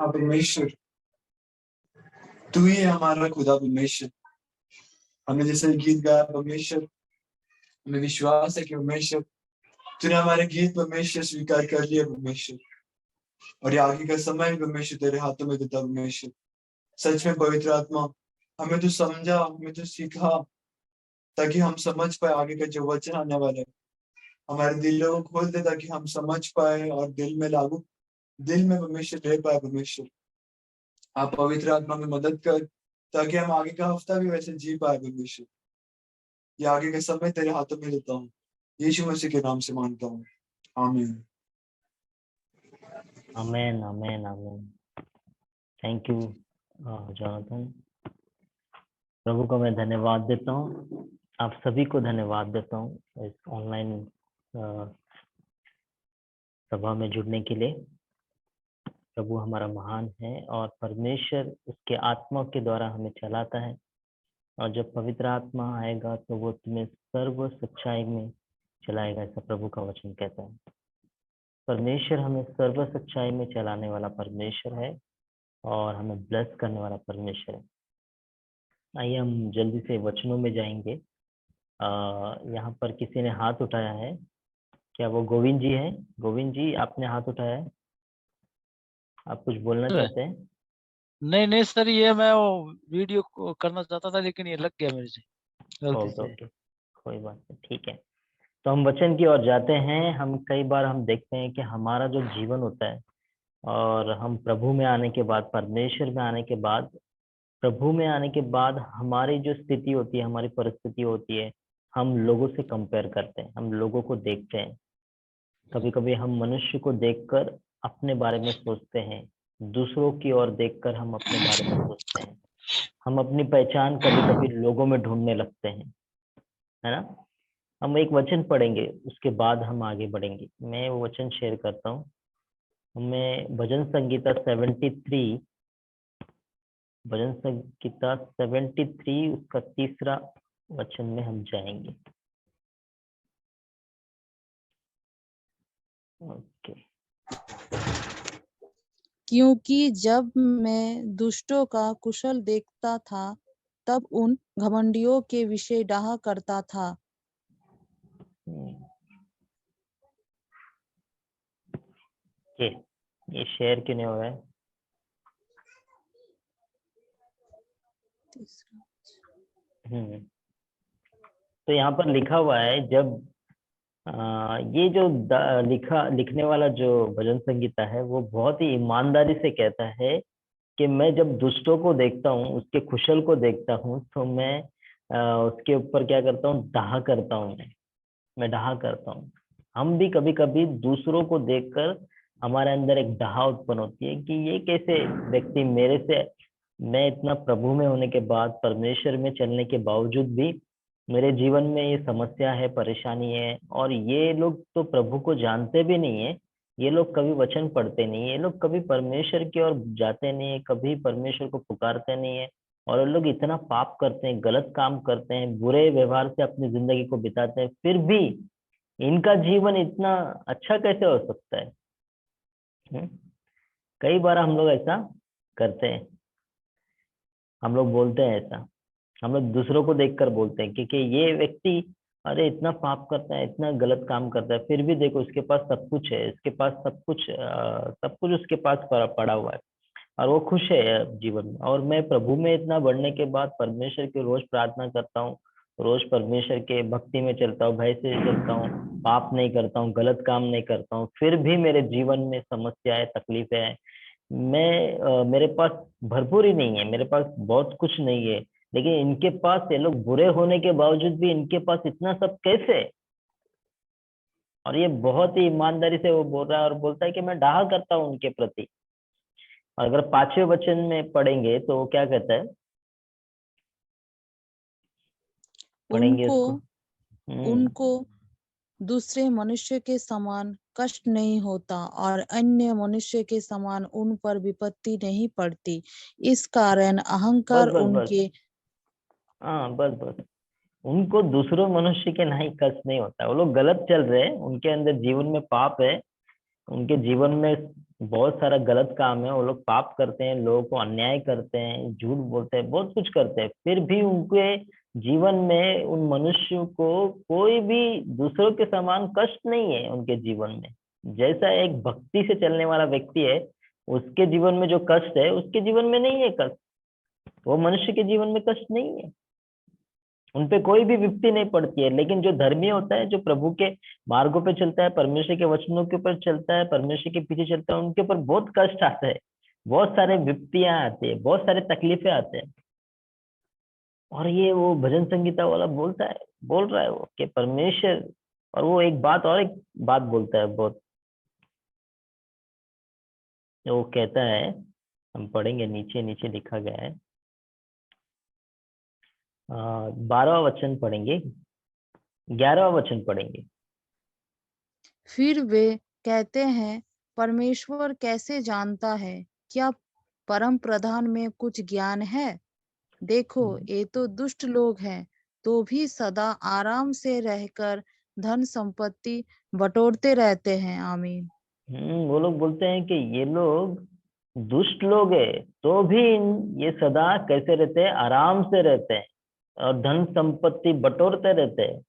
परमेश्वर तू ही है हमारा खुदा परमेश्वर। हमने जैसे गीत गाया परमेश्वर, हमें विश्वास है कि परमेश्वर तूने हमारे गीत परमेश्वर स्वीकार कर लिया परमेश्वर, और ये आगे का समय परमेश्वर तेरे हाथों में देता परमेश्वर। सच में पवित्र आत्मा हमें तो समझा, हमें तो सीखा, ताकि हम समझ पाए आगे का जो वचन आने वाला है। हमारे दिलों को खोल दे ताकि हम समझ पाए और दिल में परमेश्वर रह पाए परमेश्वर। आप पवित्र आत्मा में मदद कर ताकि हम आगे का हफ्ता भी वैसे जी पाए परमेश्वर। ये आगे का समय तेरे हाथों में देता हूँ, यीशु मसीह के नाम से मांगता हूँ, आमीन। Amen amen amen. Thank you Jonathan. प्रभु को मैं धन्यवाद देता हूँ, आप सभी को धन्यवाद देता हूँ इस ऑनलाइन सभा में जुड़ने के लिए। प्रभु हमारा महान है और परमेश्वर उसके आत्मा के द्वारा हमें चलाता है, और जब पवित्र आत्मा आएगा तो वो तुम्हें सर्व सच्चाई में चलाएगा, ऐसा प्रभु का वचन कहता है। परमेश्वर हमें सर्व सच्चाई में चलाने वाला परमेश्वर है और हमें ब्लेस करने वाला परमेश्वर है। आइए हम जल्दी से वचनों में जाएंगे। यहाँ पर किसी ने हाथ उठाया है, क्या वो गोविंद जी है? गोविंद जी आपने हाथ उठाया है, आप कुछ बोलना चाहते हैं? नहीं सर, ये मैं वो वीडियो को करना चाहता था लेकिन ये लग गया मेरे से गलती से। ओके, कोई बात नहीं, ठीक है। तो हम वचन की ओर जाते हैं। हम कई बार हम देखते हैं कि हमारा जो जीवन होता है, और हम प्रभु में आने के बाद, परमेश्वर में आने के बाद, प्रभु में आने के बाद हमारी जो स्थिति होती है, हमारी परिस्थिति होती है, हम लोगों से कंपेयर करते हैं, हम लोगों को देखते हैं। कभी कभी हम मनुष्य को देखकर अपने बारे में सोचते हैं, दूसरों की ओर देखकर हम अपने बारे में सोचते हैं। हम अपनी पहचान कभी कभी लोगों में ढूंढने लगते हैं, है ना। हम एक वचन पढ़ेंगे, उसके बाद हम आगे बढ़ेंगे। मैं वो वचन शेयर करता हूँ। हमें भजन संगीता 73, भजन संगीता 73 उसका 3रा वचन में हम जाएंगे। ओके। क्योंकि जब मैं दुष्टों का कुशल देखता था, तब उन घमंडियों के विषय डाह करता था। ये शेयर क्यों नहीं हो रहा है? तो यहाँ पर लिखा हुआ है, जब ये जो लिखने वाला जो भजन संगीता है वो बहुत ही ईमानदारी से कहता है कि मैं जब दुष्टों को देखता हूँ, उसके कुशल को देखता हूँ, तो मैं उसके ऊपर क्या करता हूँ, डाह करता हूँ। मैं डाह करता हूँ। हम भी कभी कभी दूसरों को देखकर हमारे अंदर एक डाह उत्पन्न होती है कि ये कैसे व्यक्ति मेरे से, मैं इतना प्रभु में होने के बाद, परमेश्वर में चलने के बावजूद भी मेरे जीवन में ये समस्या है, परेशानी है, और ये लोग तो प्रभु को जानते भी नहीं है, ये लोग कभी वचन पढ़ते नहीं है, ये लोग कभी परमेश्वर की ओर जाते नहीं है, कभी परमेश्वर को पुकारते नहीं है, और लोग इतना पाप करते हैं, गलत काम करते हैं, बुरे व्यवहार से अपनी जिंदगी को बिताते हैं, फिर भी इनका जीवन इतना अच्छा कैसे हो सकता है? कई बार हम लोग ऐसा करते हैं, हम लोग बोलते हैं ऐसा, हम लोग दूसरों को देखकर बोलते हैं कि ये व्यक्ति अरे इतना पाप करता है, इतना गलत काम करता है, फिर भी देखो इसके पास सब कुछ है, इसके पास सब कुछ उसके पास पड़ा हुआ है, और वो खुश है जीवन में। और मैं प्रभु में इतना बढ़ने के बाद परमेश्वर की रोज प्रार्थना करता हूँ, रोज परमेश्वर के भक्ति में चलता हूँ, भय से चलता हूँ, पाप नहीं करता हूँ, गलत काम नहीं करता हूँ, फिर भी मेरे जीवन में समस्याएं, तकलीफें हैं। मेरे पास भरपूर ही नहीं है, मेरे पास बहुत कुछ नहीं है, लेकिन इनके पास, ये लोग बुरे होने के बावजूद भी इनके पास इतना सब कैसे? और ये बहुत ही ईमानदारी से वो बोल रहा है और बोलता है कि मैं डाह करता हूँ उनके प्रति। और अगर 5वें वचन में पढ़ेंगे तो वो क्या कहता है, पढ़ेंगे उनको दूसरे मनुष्य के समान कष्ट नहीं होता और अन्य मनुष्य के समान उन पर विपत्ति नहीं पड़ती। इस कारण अहंकार उनके हाँ बस उनको दूसरों मनुष्य के नहीं कष्ट नहीं होता। वो लोग गलत चल रहे हैं, उनके अंदर जीवन में पाप है, उनके जीवन में बहुत सारा गलत काम है, वो लोग पाप करते हैं, लोगों को अन्याय करते हैं, झूठ बोलते हैं, बहुत कुछ करते हैं, फिर भी उनके जीवन में उन मनुष्यों को कोई भी दूसरों के समान कष्ट नहीं है उनके जीवन में। जैसा एक भक्ति से चलने वाला व्यक्ति है, उसके जीवन में जो कष्ट है उसके जीवन में नहीं है कष्ट, वो मनुष्य के जीवन में कष्ट नहीं है, उनपे कोई भी विपत्ति नहीं पड़ती है। लेकिन जो धर्मी होता है, जो प्रभु के मार्गों पे चलता है, परमेश्वर के वचनों के ऊपर चलता है, परमेश्वर के पीछे चलता है, उनके ऊपर बहुत कष्ट आता है, बहुत सारे विपत्तियां आती है, बहुत सारे तकलीफें आते हैं। और ये वो भजन संगीता वाला बोल रहा है वो कि परमेश्वर, और वो एक बात बोलता है बहुत, वो कहता है, हम पढ़ेंगे, नीचे नीचे लिखा गया है, 12वां वचन पढ़ेंगे, 11वां वचन पढ़ेंगे। फिर वे कहते हैं, परमेश्वर कैसे जानता है? क्या परम प्रधान में कुछ ज्ञान है? देखो, ये तो दुष्ट लोग हैं, तो भी सदा आराम से रहकर धन संपत्ति बटोरते रहते हैं। आमीन। वो लोग बोलते हैं कि ये लोग दुष्ट लोग है, तो भी ये सदा कैसे रहते हैं, आराम से रहते हैं और धन संपत्ति बटोरते रहते हैं,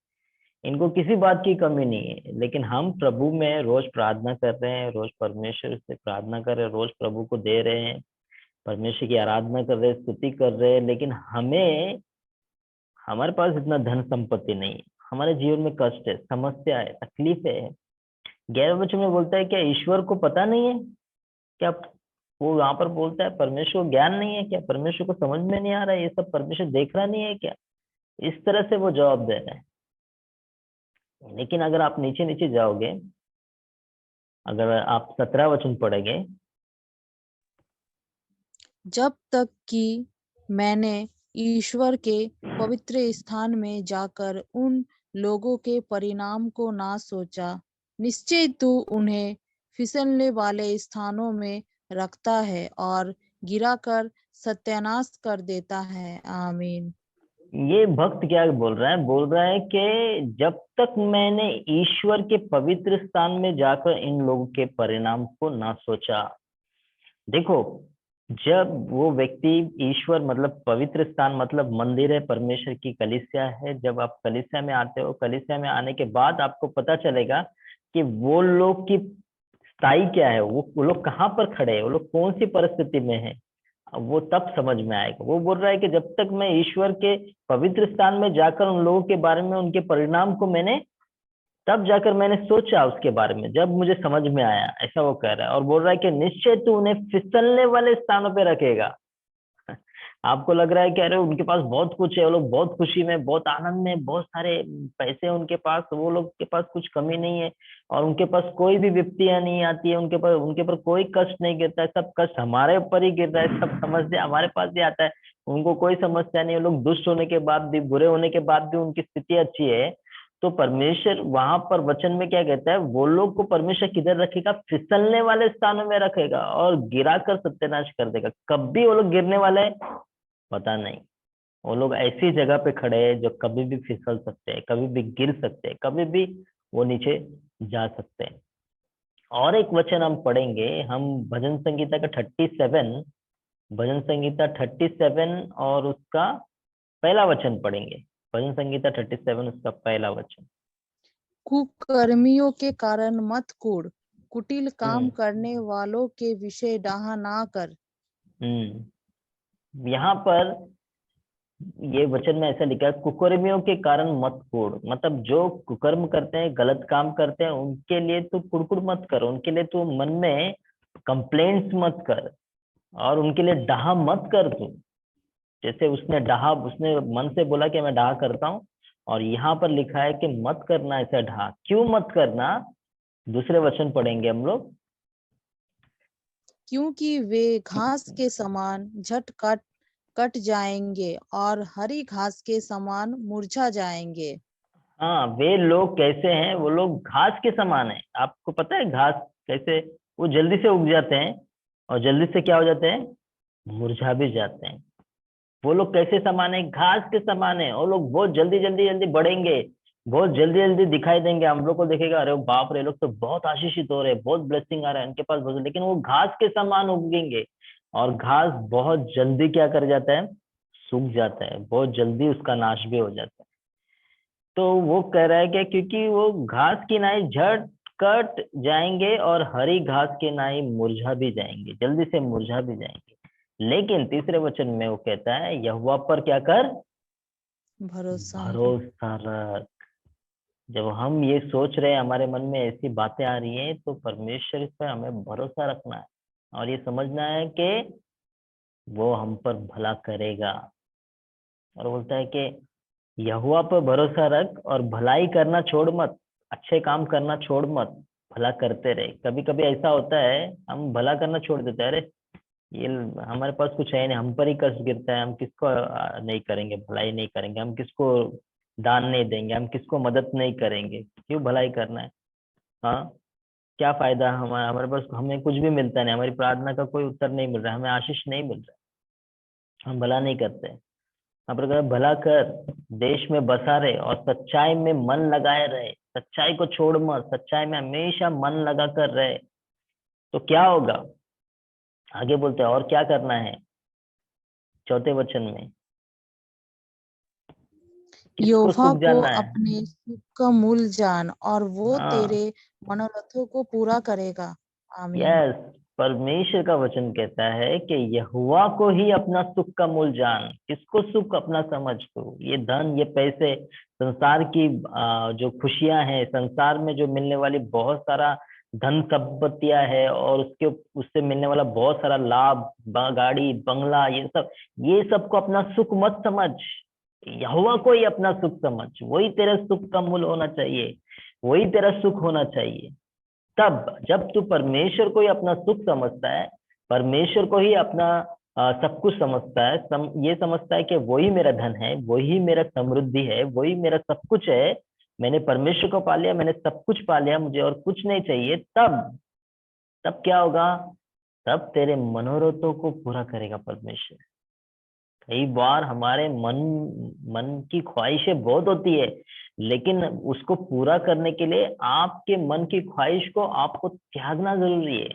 इनको किसी बात की कमी नहीं है। लेकिन हम प्रभु में रोज प्रार्थना कर रहे हैं, रोज परमेश्वर से प्रार्थना कर रहे हैं, रोज प्रभु को दे रहे हैं, परमेश्वर की आराधना कर रहे हैं, स्तुति कर रहे हैं, लेकिन हमारे पास इतना धन संपत्ति नहीं है, हमारे जीवन में कष्ट है, समस्या है, तकलीफ है। 11वें वचन में बोलता है, क्या ईश्वर को पता नहीं है? क्या वो वहां पर बोलता है परमेश्वर को ज्ञान नहीं है क्या? परमेश्वर को समझ में नहीं आ रहा है ये सब? परमेश्वर देख रहा नहीं है क्या? इस तरह से वो जवाब दे रहे हैं। लेकिन अगर आप नीचे नीचे जाओगे, अगर आप 17 वचन पढ़ेंगे, जब तक कि मैंने ईश्वर के पवित्र स्थान में जाकर उन लोगों के परिणाम को ना सोचा, निश्चय तू उन्हें फिसलने वाले स्थानों में रखता है और गिराकर सत्यानाश कर देता है। आमीन। ये भक्त क्या बोल रहा है? बोल रहा है कि जब तक मैंने ईश्वर के पवित्र स्थान में जाकर इन लोगों के परिणाम को ना सोचा। देखो, जब वो व्यक्ति, ईश्वर मतलब पवित्र स्थान मतलब मंदिर है, परमेश्वर की कलीसिया है, जब आप कलीसिया में आते हो, कलीसिया में आने के बाद आपको पता चलेगा कि वो लोग की स्थाई क्या है, वो लोग कहाँ पर खड़े हैं, वो लोग कौन सी परिस्थिति में है, वो तब समझ में आएगा। वो बोल रहा है कि जब तक मैं ईश्वर के पवित्र स्थान में जाकर उन लोगों के बारे में, उनके परिणाम को तब जाकर मैंने सोचा उसके बारे में, जब मुझे समझ में आया, ऐसा वो कह रहा है। और बोल रहा है कि निश्चय तू उन्हें फिसलने वाले स्थानों पे रखेगा। आपको लग रहा है कि अरे उनके पास बहुत कुछ है, वो लोग बहुत खुशी में, बहुत आनंद में, बहुत सारे पैसे उनके पास, वो लोग के पास कुछ कमी नहीं है और उनके पास कोई भी विपत्तियां नहीं आती है, उनके ऊपर कोई कष्ट नहीं गिरता है, सब कष्ट हमारे ऊपर ही गिर रहा है, सब समस्या हमारे पास ही आता है, उनको कोई समस्या नहीं है, लोग दुष्ट होने के बाद भी, बुरे होने के बाद भी उनकी स्थिति अच्छी है। तो परमेश्वर वहां पर वचन में क्या कहता है, वो लोग को परमेश्वर किधर रखेगा? फिसलने वाले स्थानों में रखेगा और गिराकर सत्यानाश कर देगा। कब भी वो लोग गिरने वाले पता नहीं, वो लोग ऐसी जगह पे खड़े हैं जो कभी भी फिसल सकते हैं, कभी भी गिर सकते हैं, कभी भी वो नीचे जा सकते हैं। और एक वचन हम पढ़ेंगे, हम भजन संगीता का 37, भजन संगीता 37 और उसका पहला वचन पढ़ेंगे। भजन संगीता 37 उसका पहला वचन। कुकर्मियों के कारण मत कूड़, कुटिल काम करने वालों के विषय डाहा ना कर। यहाँ पर ये वचन में ऐसा लिखा है, कुकर्मियों के कारण मत कूड़, मतलब जो कुकर्म करते हैं, गलत काम करते हैं, उनके लिए तू कुड़कुड़ मत कर, उनके लिए तू मन में कंप्लेंट्स मत कर और उनके लिए डाहा मत कर तू। जैसे उसने मन से बोला कि मैं डाहा करता हूँ, और यहाँ पर लिखा है कि मत करना ऐसा डाहा। क्यों मत करना? दूसरे वचन पढ़ेंगे हम लोग। क्योंकि वे घास के समान झट कट जाएंगे और हरी घास के समान मुरझा जाएंगे। हाँ, वे लोग कैसे हैं? वो लोग घास के समान है। आपको पता है घास कैसे? वो जल्दी से उग जाते हैं और जल्दी से क्या हो जाते हैं? मुरझा भी जाते हैं। वो लोग कैसे समान है? घास के समान है। वो लोग बहुत जल्दी जल्दी जल्दी बढ़ेंगे, बहुत जल्दी जल्दी दिखाई देंगे, हम लोग को देखेगा, अरे बाप रे, ये लोग तो बहुत आशीषित हो रहे हैं, बहुत ब्लेसिंग आ रहा है उनके पास बहुत, लेकिन वो घास के समान उगेंगे। और घास बहुत जल्दी क्या कर जाता है? सूख जाता है, बहुत जल्दी उसका नाश भी हो जाता है। तो वो कह रहा है कि क्योंकि वो घास की नाई झट कट जाएंगे और हरी घास के नाई मुरझा भी जाएंगे, जल्दी से मुरझा भी जाएंगे। लेकिन तीसरे वचन में वो कहता है, यहोवा पर क्या कर? भरोसा रख। भरोसा रख। जब हम ये सोच रहे हैं, हमारे मन में ऐसी बातें आ रही हैं, तो परमेश्वर पर हमें भरोसा रखना है और ये समझना है कि वो हम पर भला करेगा। और बोलता है कि यहोवा पर भरोसा रख और भलाई करना छोड़ मत, अच्छे काम करना छोड़ मत, भला करते रहे। कभी कभी ऐसा होता है, हम भला करना छोड़ देते हैं, अरे ये हमारे पास कुछ है नहीं, हम पर ही कष्ट गिरता है, हम किसको नहीं करेंगे, भलाई नहीं करेंगे, हम किसको दान नहीं देंगे, हम किसको मदद नहीं करेंगे, क्यों भलाई करना है? हाँ, क्या फायदा? हमारे हमारे पास हमें कुछ भी मिलता नहीं, हमारी प्रार्थना का कोई उत्तर नहीं मिल रहा, हमें आशीष नहीं मिल रहा, हम भला नहीं करते। यहाँ पर कहता है, भला कर, देश में बसा रहे और सच्चाई में मन लगाए रहे, सच्चाई को छोड़ मत, सच्चाई में हमेशा मन लगा कर रहे। तो क्या होगा? आगे बोलते हैं, और क्या करना है? चौथे वचन में, किसको यहोवा सुख को जानना है? अपने सुख का मूल जान और वो हाँ, तेरे मनोरथों को पूरा करेगा। आमीन। यस, परमेश्वर का वचन कहता है कि यहोवा को ही अपना सुख का मूल जान। किसको सुख अपना समझ? तो ये धन, ये पैसे, संसार की जो खुशियां हैं, संसार में जो मिलने वाली बहुत सारा धन संपत्तियां है और उसके उससे मिलने वाला बहुत सारा लाभ, गाड़ी बंगला, ये सब को अपना सुख मत समझ। यहोवा को ही अपना सुख समझ, वही तेरा सुख का मूल होना चाहिए, वही तेरा सुख होना चाहिए। तब जब तू परमेश्वर को ही अपना सुख समझता है, परमेश्वर को ही अपना सब कुछ समझता है, ये समझता है कि वही मेरा धन है, वही मेरा समृद्धि है, वही मेरा सब कुछ है, मैंने परमेश्वर को पा लिया, मैंने सब कुछ पा लिया, मुझे और कुछ नहीं चाहिए। तब तब क्या होगा? तब तेरे मनोरथों को पूरा करेगा परमेश्वर। कई बार हमारे मन मन की ख्वाहिशें बहुत होती है, लेकिन उसको पूरा करने के लिए आपके मन की ख्वाहिश को आपको त्यागना जरूरी है।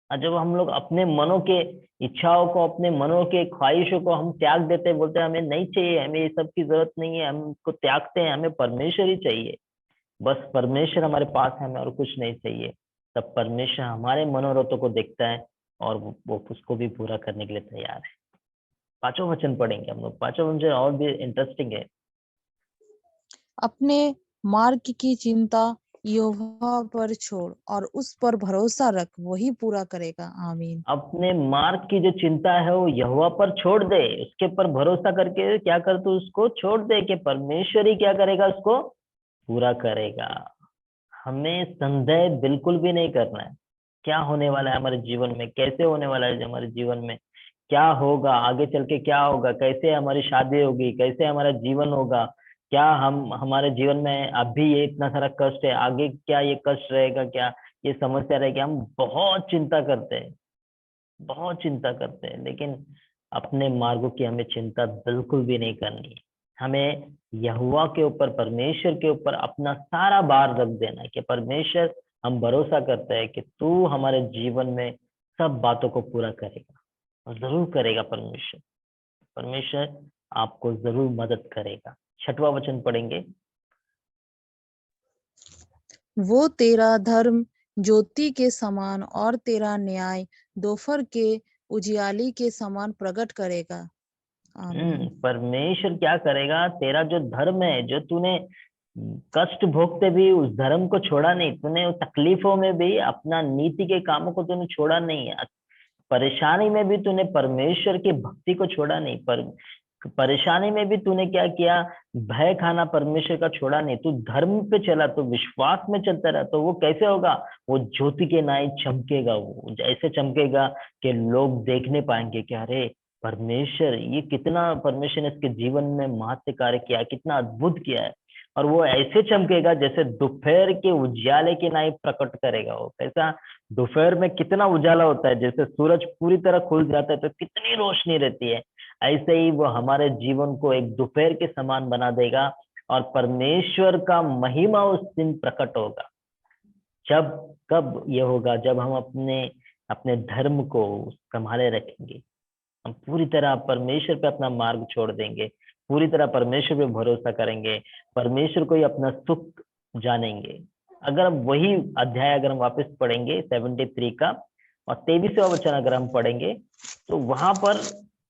और जब हम लोग अपने मनों के इच्छाओं को, अपने मनों के ख्वाहिशों को हम त्याग देते हैं, बोलते हैं हमें नहीं चाहिए, हमें ये सब की जरूरत नहीं है, हमको त्यागते हैं, हमें परमेश्वर ही चाहिए, बस परमेश्वर हमारे पास है, हमें और कुछ नहीं चाहिए। तब परमेश्वर हमारे मनोरथों को देखता है और वो उसको भी पूरा करने के लिए तैयार है। पांचों वचन पढ़ेंगे हम लोग, पांचों वचन और भी इंटरेस्टिंग है। अपने मार्ग की चिंता यहोवा पर छोड़ और उस पर भरोसा रख, वही पूरा करेगा। आमीन। अपने मार्ग की जो चिंता है वो यहोवा पर छोड़ दे, उसके ऊपर भरोसा करके क्या कर, तू उसको छोड़ दे कि परमेश्वर ही क्या करेगा, उसको पूरा करेगा। हमें संदेह बिल्कुल भी नहीं करना है, क्या होने वाला है हमारे जीवन में, कैसे होने वाला है हमारे जीवन में, क्या होगा आगे चल के, क्या होगा, कैसे हमारी शादी होगी, कैसे हमारा जीवन होगा, क्या हम हमारे जीवन में अभी ये इतना सारा कष्ट है, आगे क्या ये कष्ट रहेगा, क्या ये समस्या रहेगी। हम बहुत चिंता करते हैं, बहुत चिंता करते हैं, लेकिन अपने मार्गों की हमें चिंता बिल्कुल भी नहीं करनी है। हमें यहोवा के ऊपर, परमेश्वर के ऊपर अपना सारा भार रख देना है कि परमेश्वर, हम भरोसा करते हैं कि तू हमारे जीवन में सब बातों को पूरा करेगा और जरूर करेगा। परमेश्वर परमेश्वर आपको जरूर मदद करेगा। छठवां वचन पढ़ेंगे। वो तेरा धर्म ज्योति के समान और तेरा न्याय दोपहर के उजियाली के समान प्रकट करेगा। आमीन। परमेश्वर क्या करेगा? तेरा जो धर्म है, जो तूने कष्ट भोगते भी उस धर्म को छोड़ा नहीं, तूने उस तकलीफों में भी अपना नीति के कामों को तूने छोड़ा नहीं है, परेशानी में भी तूने परमेश्वर की भक्ति को छोड़ा नहीं, परेशानी में भी तूने क्या किया? भय खाना परमेश्वर का छोड़ा नहीं, तू धर्म पे चला, तो विश्वास में चलता रहा। तो वो कैसे होगा? वो ज्योति के नाई चमकेगा, वो ऐसे चमकेगा कि लोग देखने पाएंगे कि अरे परमेश्वर, ये कितना परमेश्वर ने इसके जीवन में महत्व कार्य किया, कितना अद्भुत किया है। और वो ऐसे चमकेगा जैसे दोपहर के उजाले की नाई प्रकट करेगा। वो कैसा? दोपहर में कितना उजाला होता है, जैसे सूरज पूरी तरह खुल जाता है तो कितनी रोशनी रहती है, ऐसे ही वो हमारे जीवन को एक दोपहर के समान बना देगा और परमेश्वर का महिमा उस दिन प्रकट होगा। जब कब ये होगा? जब हम अपने अपने धर्म को संभाले रखेंगे, हम पूरी तरह परमेश्वर पे अपना मार्ग छोड़ देंगे, पूरी तरह परमेश्वर पे भरोसा करेंगे, परमेश्वर को ही अपना सुख जानेंगे। अगर हम वही अध्याय अगर हम वापस पढ़ेंगे 73 का और 23वां वचन अगर हम पढ़ेंगे, तो वहां पर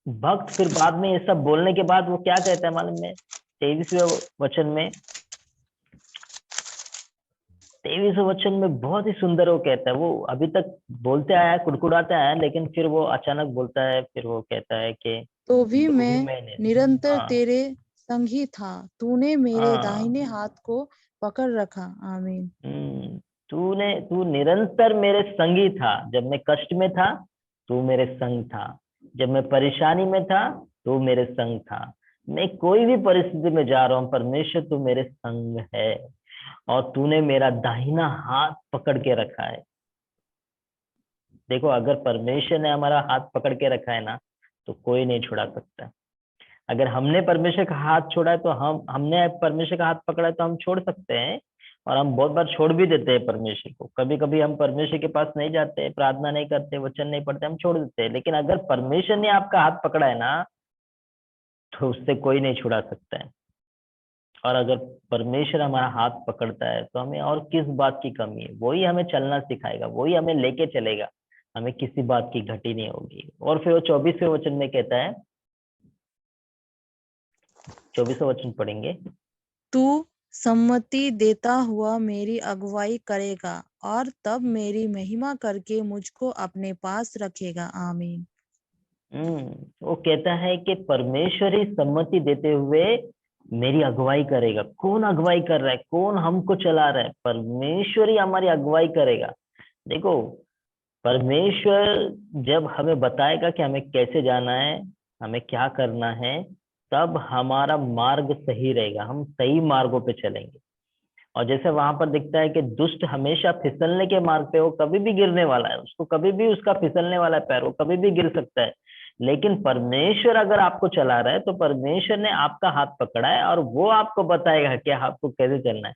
भक्त फिर बाद में ये सब बोलने के बाद वो क्या कहता है मालूम है? 23वें वचन में, 23वें वचन में बहुत ही सुंदर वो कहता है। वो अभी तक बोलते आया है, कुड़कुड़ाता है, लेकिन फिर वो अचानक बोलता है, फिर वो कहता है कि तो भी तो भी मैं मैंने, निरंतर हाँ तेरे संग ही था, तूने मेरे हाँ, दाहिने हाथ को पकड़ रखा। आमीन। तू निरंतर मेरे संग ही था। जब मैं कष्ट में था तू मेरे संग था, जब मैं परेशानी में था तू मेरे संग था। मैं कोई भी परिस्थिति में जा रहा हूँ, परमेश्वर तू मेरे संग है और तूने मेरा दाहिना हाथ पकड़ के रखा है। देखो, अगर परमेश्वर ने हमारा हाथ पकड़ के रखा है ना, तो कोई नहीं छुड़ा सकता। अगर हमने परमेश्वर का हाथ छोड़ा है, तो हमने परमेश्वर का हाथ पकड़ा है तो हम छोड़ सकते हैं। और हम बहुत बार छोड़ भी देते हैं परमेश्वर को। कभी कभी हम परमेश्वर के पास नहीं जाते, प्रार्थना नहीं करते, वचन नहीं पढ़ते, हम छोड़ देते हैं। लेकिन अगर परमेश्वर ने आपका हाथ पकड़ा है ना, तो उससे कोई नहीं छुड़ा सकता है। और अगर परमेश्वर हमारा हाथ पकड़ता है तो हमें और किस बात की कमी है? वही हमें चलना सिखाएगा, वही हमें लेके चलेगा, हमें किसी बात की घटी नहीं होगी। और फिर वो 24वें वचन में कहता है, 24वां वचन पढ़ेंगे। तू सम्मति देता हुआ मेरी अगुवाई करेगा और तब मेरी महिमा करके मुझको अपने पास रखेगा। आमीन। वो कहता है कि परमेश्वर ही सम्मति देते हुए मेरी अगुवाई करेगा। कौन अगुवाई कर रहा है? कौन हमको चला रहा है? परमेश्वर ही हमारी अगुवाई करेगा। देखो, परमेश्वर जब हमें बताएगा कि हमें कैसे जाना है, हमें क्या करना है, तब हमारा मार्ग सही रहेगा, हम सही मार्गों पे चलेंगे। और जैसे वहां पर दिखता है कि दुष्ट हमेशा फिसलने के मार्ग पे, वो कभी भी गिरने वाला है, उसको कभी भी उसका फिसलने वाला है पैर, वो कभी भी गिर सकता है। लेकिन परमेश्वर अगर आपको चला रहा है, तो परमेश्वर ने आपका हाथ पकड़ा है और वो आपको बताएगा कि आपको कैसे चलना है।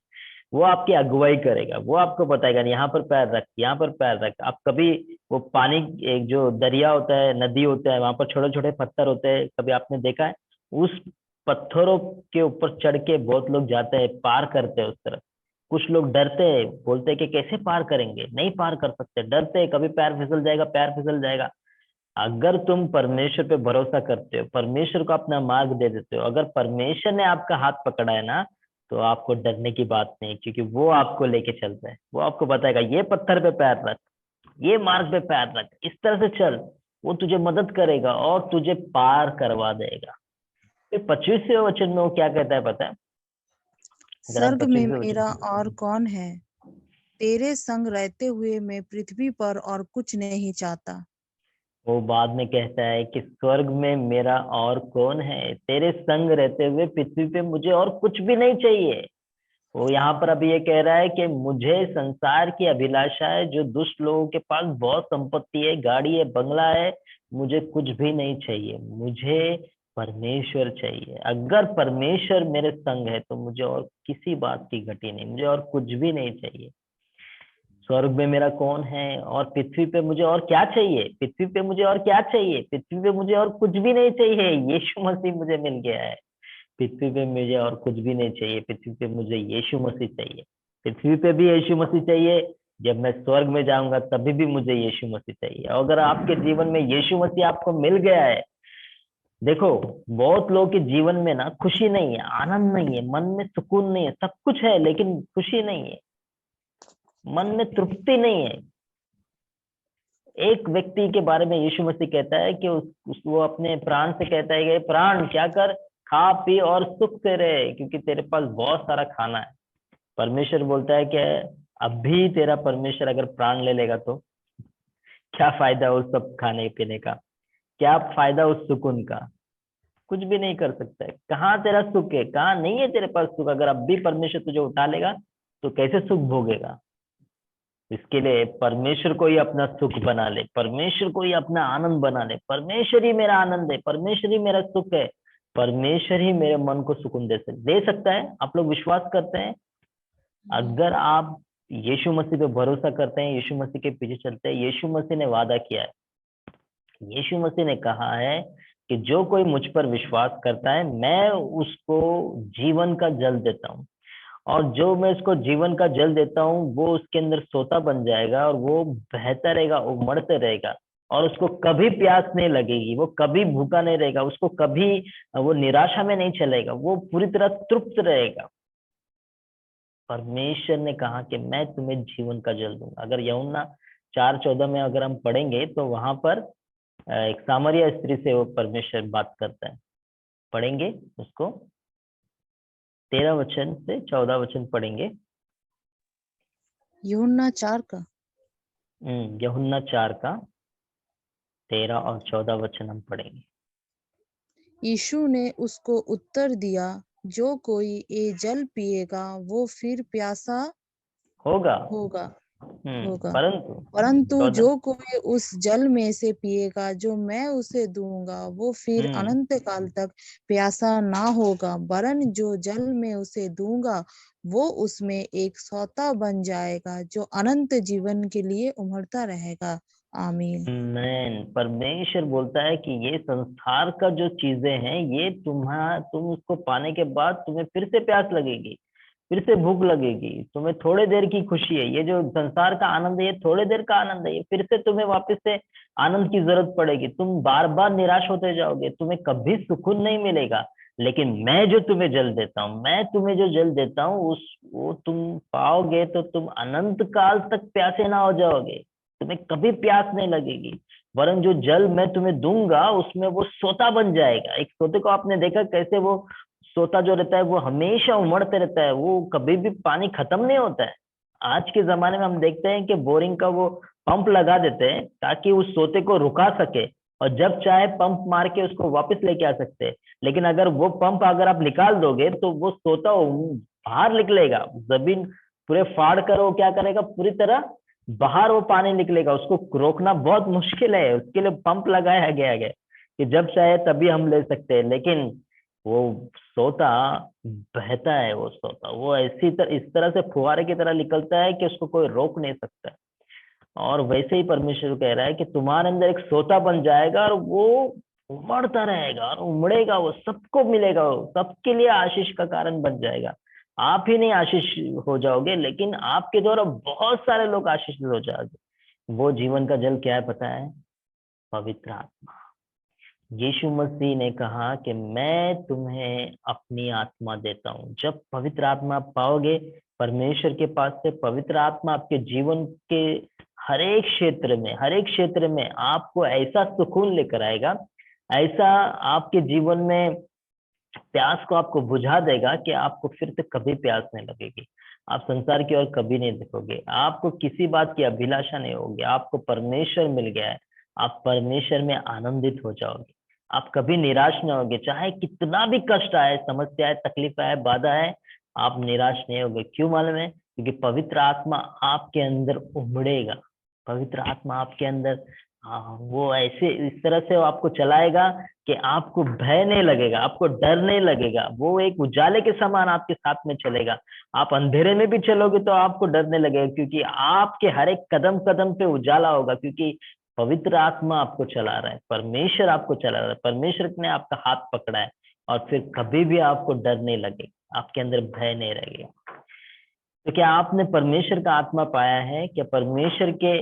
वो आपकी अगुवाई करेगा, वो आपको बताएगा यहाँ पर पैर रख, यहाँ पर पैर रख। आप कभी वो पानी, एक जो दरिया होता है, नदी होता है, वहां पर छोटे छोटे पत्थर होते हैं, कभी आपने देखा है? उस पत्थरों के ऊपर चढ़ के बहुत लोग जाते हैं, पार करते हैं उस तरफ। कुछ लोग डरते हैं, बोलते हैं कि कैसे पार करेंगे, नहीं पार कर सकते, डरते हैं, कभी पैर फिसल जाएगा, पैर फिसल जाएगा। अगर तुम परमेश्वर पे भरोसा करते हो, परमेश्वर को अपना मार्ग दे देते हो, अगर परमेश्वर ने आपका हाथ पकड़ा है ना, तो आपको डरने की बात नहीं, क्योंकि वो आपको लेके चलता है। वो आपको बताएगा ये पत्थर पे पैर रख, ये मार्ग पे पैर रख, इस तरह से चल। वो तुझे मदद करेगा और तुझे पार करवा देगा। फिर 25वें वचन में वो क्या कहता है पता है? अगर हम स्वर्ग में 25वें मेरा वचन, और कौन है? तेरे संग रहते हुए मैं पृथ्वी पर और कुछ नहीं चाहता। वो बाद में कहता है कि स्वर्ग में मेरा और कौन है, तेरे संग रहते हुए पृथ्वी पे मुझे और कुछ भी नहीं चाहिए। वो यहाँ पर अभी ये कह रहा है कि मुझे संसार की अभिलाषा है, जो दुष्ट लोगों के पास बहुत संपत्ति है, गाड़ी है, बंगला है, मुझे कुछ भी नहीं चाहिए, मुझे परमेश्वर चाहिए। अगर परमेश्वर मेरे संग है तो मुझे और किसी बात की घटी नहीं, मुझे और कुछ भी नहीं चाहिए। स्वर्ग में मेरा कौन है और पृथ्वी पे मुझे और क्या चाहिए? पृथ्वी पे मुझे और क्या चाहिए? पृथ्वी पे मुझे और कुछ भी नहीं चाहिए, यीशु मसीह मुझे मिल गया है। पृथ्वी पे मुझे और कुछ भी नहीं चाहिए, पृथ्वी पे मुझे यीशु मसीह चाहिए। पृथ्वी पे भी यीशु मसीह चाहिए, जब मैं स्वर्ग में जाऊंगा तभी भी मुझे यीशु मसीह चाहिए। अगर आपके जीवन में यीशु मसीह आपको मिल गया है, देखो, बहुत लोगों के जीवन में ना खुशी नहीं है, आनंद नहीं है, मन में सुकून नहीं है, सब कुछ है लेकिन खुशी नहीं है, मन में तृप्ति नहीं है। एक व्यक्ति के बारे में यीशु मसीह कहता है कि वो अपने प्राण से कहता है कि प्राण क्या कर, खा पी और सुख से रहे, क्योंकि तेरे पास बहुत सारा खाना है। परमेश्वर बोलता है कि अभी तेरा परमेश्वर अगर प्राण ले लेगा तो क्या फायदा उस सब खाने पीने का, क्या फायदा उस सुकून का? कुछ भी नहीं कर सकता है। कहाँ तेरा सुख है? कहाँ नहीं है तेरे पास सुख। अगर अब भी परमेश्वर तुझे उठा लेगा तो कैसे सुख भोगेगा? इसके लिए परमेश्वर को ही अपना सुख बना ले, परमेश्वर को ही अपना आनंद बना ले। परमेश्वर ही मेरा आनंद है, परमेश्वर ही मेरा सुख है, परमेश्वर ही मेरे मन को सुकून दे सकता है। आप लोग विश्वास करते हैं? अगर आप यीशु मसीह पे भरोसा करते हैं, यीशु मसीह के पीछे चलते हैं, यीशु मसीह ने वादा किया है, यीशु मसीह ने कहा है कि जो कोई मुझ पर विश्वास करता है मैं उसको जीवन का जल देता हूँ, और जो मैं उसको जीवन का जल देता हूँ वो उसके अंदर सोता बन जाएगा और वो बहता रहेगा, उमड़ते रहेगा, और उसको कभी प्यास नहीं लगेगी, वो कभी भूखा नहीं रहेगा, उसको कभी वो निराशा में नहीं चलेगा, वो पूरी तरह तृप्त रहेगा। परमेश्वर ने कहा कि मैं तुम्हें जीवन का जल दूंगा। अगर यूहन्ना 4:14 में अगर हम पढ़ेंगे तो वहां पर एक सामरिया स्त्री से वो परमेश्वर बात करता है। पढ़ेंगे उसको, 13 वचन से 14 वचन पढ़ेंगे। यूहन्ना 4 का यूहन्ना 4 का 13 और 14 वचन हम पढ़ेंगे। यीशु ने उसको उत्तर दिया, जो कोई ये जल पिएगा वो फिर प्यासा होगा होगा परंतु परंतु 14 जो कोई उस जल में से पिएगा जो मैं उसे दूंगा वो फिर अनंत काल तक प्यासा ना होगा, वरन जो जल में उसे दूंगा वो उसमें एक सोता बन जाएगा जो अनंत जीवन के लिए उमड़ता रहेगा। आमीन। मैन परमेश्वर बोलता है कि ये संसार का जो चीजें हैं ये तुम उसको पाने के बाद तुम्हें फिर से प्यास लगेगी, फिर से भूख लगेगी, तुम्हें थोड़े देर की खुशी है, ये जो संसार का आनंद है ये थोड़े देर का आनंद है, ये फिर से तुम्हें वापस से आनंद की जरूरत पड़ेगी, तुम बार बार निराश होते जाओगे, तुम्हें कभी सुकून नहीं मिलेगा। लेकिन मैं जो तुम्हें जल देता हूँ, मैं तुम्हें जो जल देता हूँ उस वो तुम पाओगे तो तुम अनंत काल तक प्यासे ना हो जाओगे, तुम्हें कभी प्यास नहीं लगेगी, वरन जो जल मैं तुम्हें दूंगा उसमें वो सोता बन जाएगा। एक सोते को आपने देखा कैसे वो सोता जो रहता है वो हमेशा उमड़ते रहता है, वो कभी भी पानी खत्म नहीं होता है। आज के जमाने में हम देखते हैं कि बोरिंग का वो पंप लगा देते हैं ताकि उस सोते को रुका सके, और जब चाहे पंप मार के उसको वापस लेके आ सकते हैं। लेकिन अगर वो पंप अगर आप निकाल दोगे तो वो सोता बाहर निकलेगा, जमीन पूरे फाड़ कर वो क्या करेगा, पूरी तरह बाहर वो पानी निकलेगा, उसको रोकना बहुत मुश्किल है। उसके लिए पंप लगाया गया है कि जब चाहे तभी हम ले सकते हैं। लेकिन वो सोता बहता है, वो सोता वो इस तरह से फुहारे की तरह निकलता है कि उसको कोई रोक नहीं सकता। और वैसे ही परमेश्वर कह रहा है कि तुम्हारे अंदर एक सोता बन जाएगा और वो उमड़ता रहेगा और उमड़ेगा, वो सबको मिलेगा, वो सबके लिए आशीष का कारण बन जाएगा। आप ही नहीं आशीष हो जाओगे, लेकिन आपके द्वारा बहुत सारे लोग आशीष हो जाओगे। वो जीवन का जल क्या है पता है? पवित्र आत्मा। यीशु मसीह ने कहा कि मैं तुम्हें अपनी आत्मा देता हूँ। जब पवित्र आत्मा पाओगे परमेश्वर के पास से, पवित्र आत्मा आपके जीवन के हर एक क्षेत्र में आपको ऐसा सुकून लेकर आएगा, ऐसा आपके जीवन में प्यास को आपको बुझा देगा कि आपको फिर से कभी प्यास नहीं लगेगी। आप संसार की ओर कभी नहीं देखोगे, आपको किसी बात की अभिलाषा नहीं होगी, आपको परमेश्वर मिल गया है, आप परमेश्वर में आनंदित हो जाओगे, आप कभी निराश नहीं होगे। चाहे कितना भी कष्ट आए, समस्या आए, तकलीफ आए, बाधा है, आप निराश नहीं होगे। क्यों मालूम है? क्योंकि पवित्र आत्मा आपके अंदर उमड़ेगा, पवित्र आत्मा आपके अंदर वो ऐसे इस तरह से आपको चलाएगा कि आपको भय नहीं लगेगा, आपको डर नहीं लगेगा। वो एक उजाले के समान आपके साथ में चलेगा। आप अंधेरे में भी चलोगे तो आपको डर नहीं लगेगा, क्योंकि आपके हर एक कदम कदम पे उजाला होगा, क्योंकि पवित्र आत्मा आपको चला रहा है, परमेश्वर आपको चला रहा है, परमेश्वर ने आपका हाथ पकड़ा है, और फिर कभी भी आपको डर नहीं लगेगा, आपके अंदर भय नहीं रहेगा। तो क्या आपने परमेश्वर का आत्मा पाया है? क्या परमेश्वर के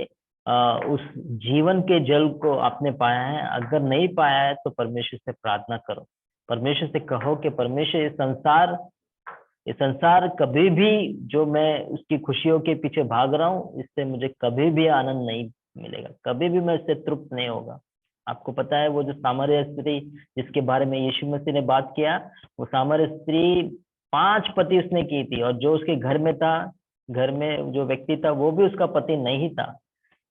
उस जीवन के जल को आपने पाया है? अगर नहीं पाया है तो परमेश्वर से प्रार्थना करो, परमेश्वर से कहो कि परमेश्वर ये संसार कभी भी जो मैं उसकी खुशियों के पीछे भाग रहा हूँ, इससे मुझे कभी भी आनंद नहीं मिलेगा, कभी भी मैं इससे तृप्त नहीं होगा। आपको पता है वो जो सामरिया स्त्री जिसके बारे में यीशु मसीह ने बात किया, वो सामरिया स्त्री 5 पति उसने की थी, और जो उसके घर में था, घर में जो व्यक्ति था वो भी उसका पति नहीं था।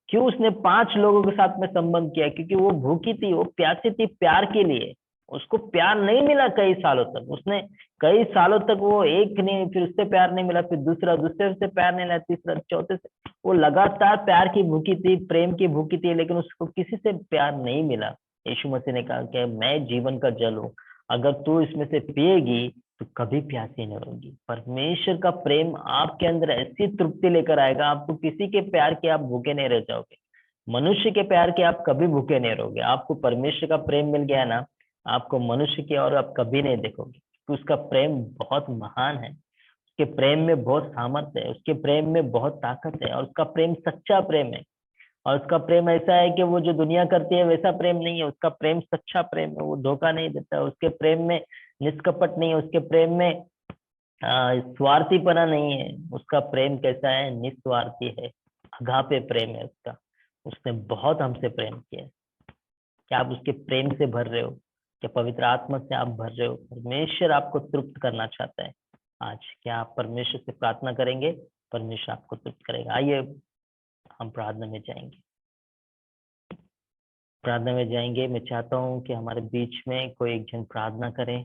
क्यों उसने 5 लोगों के साथ में संबंध किया? क्योंकि वो भूखी थी, वो प्यासी थी प्यार के लिए, उसको प्यार नहीं मिला कई सालों तक, उसने कई सालों तक वो एक नहीं, फिर उससे प्यार नहीं मिला, फिर दूसरा, दूसरे से प्यार नहीं मिला, तीसरा, चौथे से, वो लगातार प्यार की भूखी थी, प्रेम की भूखी थी, लेकिन उसको किसी से प्यार नहीं मिला। यीशु मसीह ने कहा कि मैं जीवन का जल हूँ, अगर तू इसमें से पिएगी तो कभी प्यासी नहीं होगी। परमेश्वर का प्रेम आपके अंदर ऐसी तृप्ति लेकर आएगा, आपको किसी के प्यार के आप भूखे नहीं रह जाओगे, मनुष्य के प्यार के आप कभी भूखे नहीं रहोगे। आपको परमेश्वर का प्रेम मिल गया ना, आपको मनुष्य की और आप कभी नहीं देखोगे, क्योंकि उसका प्रेम बहुत महान है, उसके प्रेम में बहुत सामर्थ्य है, उसके प्रेम में बहुत ताकत है, और उसका प्रेम सच्चा प्रेम है। और उसका प्रेम ऐसा है कि वो जो दुनिया करती है वैसा प्रेम नहीं है, उसका प्रेम सच्चा प्रेम है, वो धोखा नहीं देता, उसके प्रेम में निष्कपट नहीं है, उसके प्रेम में स्वार्थीपना नहीं है। उसका प्रेम कैसा है? निस्वार्थी है, अगापे प्रेम है उसका। उसने बहुत हमसे प्रेम किया है। क्या आप उसके प्रेम से भर रहे हो? क्या पवित्र आत्मा से आप भर रहे हो? परमेश्वर आपको तृप्त करना चाहता है आज। क्या आप परमेश्वर से प्रार्थना करेंगे? परमेश्वर आपको तृप्त करेगा। आइए हम प्रार्थना में जाएंगे, प्रार्थना में जाएंगे। मैं चाहता हूँ कि हमारे बीच में कोई एक जन प्रार्थना करे।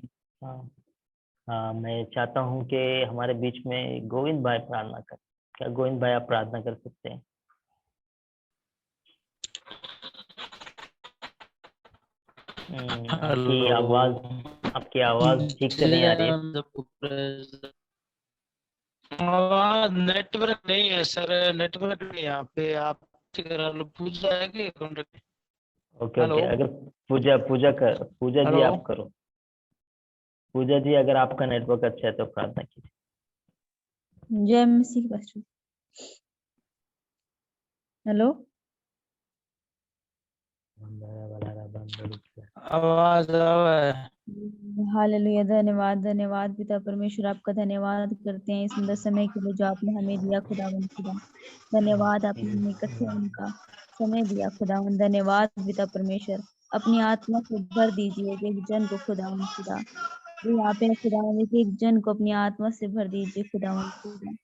मैं चाहता हूँ कि हमारे बीच में गोविंद भाई प्रार्थना करें। क्या गोविंद भाई आप प्रार्थना कर सकते हैं? आपकी आवाज ठीक से नहीं आ रही है। आवाज नेटवर्क नहीं है सर, नेटवर्क नहीं यहाँ पे। आप पूजा है कि ओके ओके, अगर पूजा जी आप करो। पूजा जी अगर आपका नेटवर्क अच्छा है तो प्रार्थना कीजिए। जय मसीह पास्टर। हेलो, आवाज हालेलुया। धन्यवाद धन्यवाद पिता परमेश्वर, आपका धन्यवाद करते हैं इस सुंदर समय के लिए जो आपने हमें दिया खुदावंद खुदा। धन्यवाद, आपने हमें इकट्ठे होने का समय दिया खुदावंद। धन्यवाद पिता परमेश्वर, अपनी आत्मा से भर दीजिए एक जन को खुदावंद खुदा। जो यहाँ पे खुदावंद एक जन को अपनी आत्मा से भर दीजिए खुदावंद खुदा।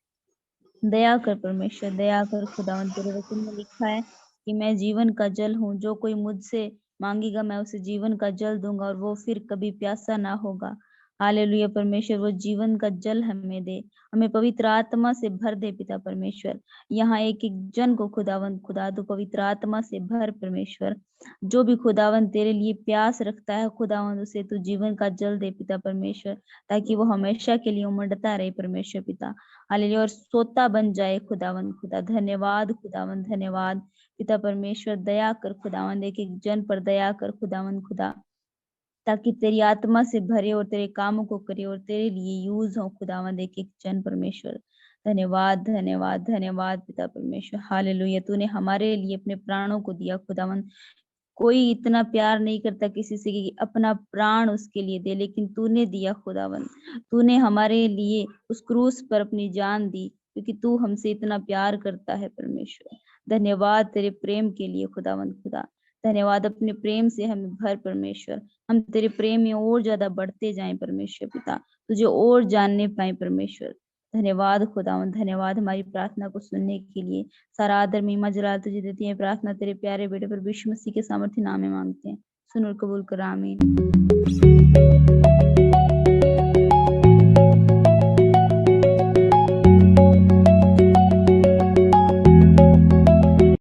दया कर परमेश्वर, दया कर खुदावंद। तेरे वचन में लिखा है कि मैं जीवन का जल हूँ, जो कोई मुझसे मांगेगा मैं उसे जीवन का जल दूंगा और वो फिर कभी प्यासा ना होगा। हालेलुया परमेश्वर, वो जीवन का जल हमें दे, हमें पवित्र आत्मा से भर दे पिता परमेश्वर। यहाँ एक एक जन को खुदावंद खुदा दो पवित्र आत्मा से भर परमेश्वर। जो भी खुदावंद तेरे लिए प्यास रखता है खुदावंद, उसे तू जीवन का जल दे पिता परमेश्वर, ताकि वो हमेशा के लिए उमड़ता रहे परमेश्वर पिता। हालेलुया, और सोता बन जाए खुदावंद खुदा। धन्यवाद खुदावंद, धन्यवाद पिता परमेश्वर। दया कर खुदावंद, एक एक जन पर दया कर खुदावंद खुदा, ताकि तेरी आत्मा से भरे और तेरे कामों को करे और तेरे लिए यूज हो खुदावंद एक एक जन परमेश्वर। धन्यवाद धन्यवाद धन्यवाद पिता परमेश्वर। हालेलुया, तूने हमारे लिए अपने प्राणों को दिया खुदावंद। कोई इतना प्यार नहीं करता किसी से कि अपना प्राण उसके लिए दे, लेकिन तूने दिया खुदावंद। तूने हमारे लिए उस क्रूस पर अपनी जान दी, क्योंकि तू हमसे इतना प्यार करता है परमेश्वर। धन्यवाद तेरे प्रेम के लिए खुदावंद खुदा। धन्यवाद, अपने प्रेम से हमें भर परमेश्वर। हम तेरे प्रेम में और ज्यादा बढ़ते जाएं परमेश्वर पिता, तुझे और जानने पाए परमेश्वर। धन्यवाद खुदावंद, धन्यवाद हमारी प्रार्थना को सुनने के लिए। सारा आदर महिमा जलाल तुझे देती है। प्रार्थना तेरे प्यारे बेटे पर यीशु मसीह के सामर्थ्य नाम में मांगते हैं, सुन और कबूल कर, आमीन।